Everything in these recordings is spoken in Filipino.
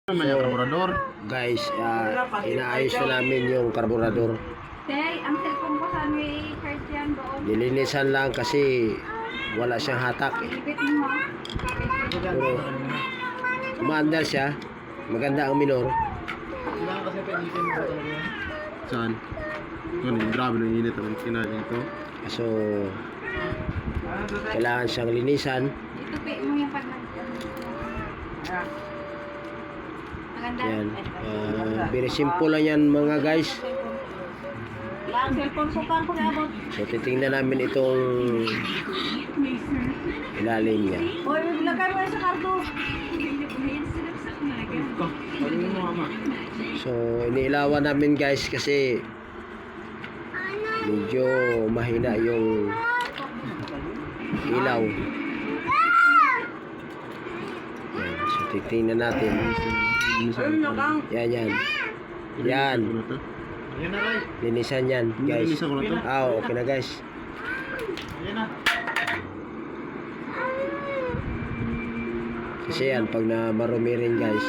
May karburador. Guys, inaayos na namin yung karburador. Tay, ang cellphone ko saan may charge yan doon? Nilinisan lang kasi wala siyang hatak. Ilipit mo. Pero umaandar siya. Maganda ang minor. Saan? Grabe ng init ang kinain ito. So, kailangan siyang linisan. Itupi mo yung pag maganda. Yan. Very simple lang yan mga guys. Ang cellphone ko kang pag-abot. So, titingnan namin itong ilalim niya. Hoy, lagay mo sa karto. So, iniilawan namin guys kasi medyo mahina yung ilaw. Yan. So, titingnan natin. Yan, yan. Yan. Linisan yan, guys. Linisan ko na to? Okay na guys. Kasi yan, pag na marumi rin guys.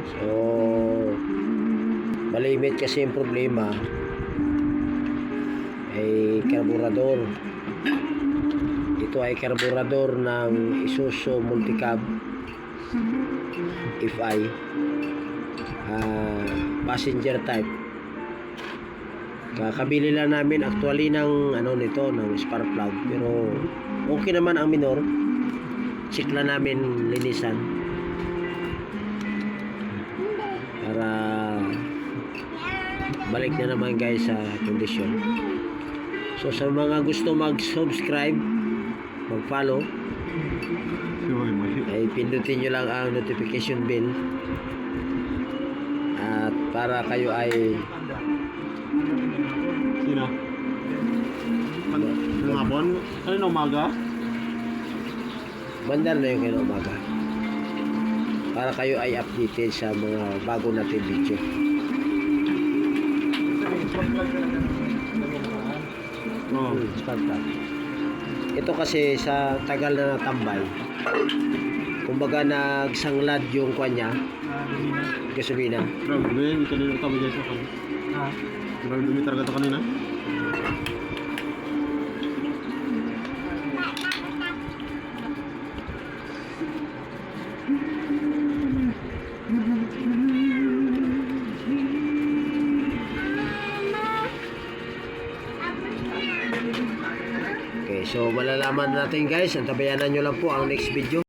So, malimit kasi yung problema ay karburador. Ito ay karburador ng Isuzu Multicab FI passenger type. Kakabili lang namin actually ng nito ng spark plug, pero okay naman ang minor. Check lang namin, linisan para balik na naman guys sa kondisyon. So sa mga gusto mag-subscribe, mag-follow, ay pindutin nyo lang ang notification bell at para kayo ay Sino? Ng hapon? Kanina umaga? bandar na yung kaya umaga para kayo ay updated sa mga bago natin video. Spark plug. Ito kasi sa tagal na natambay, kumbaga nagsanglad yung kanya gasolina. Grabe, kanina kami dyan sa kanina. Grabe, lumitar ka ito kanina. Okay, so malalaman natin guys, antabayanan nyo lang po ang next video.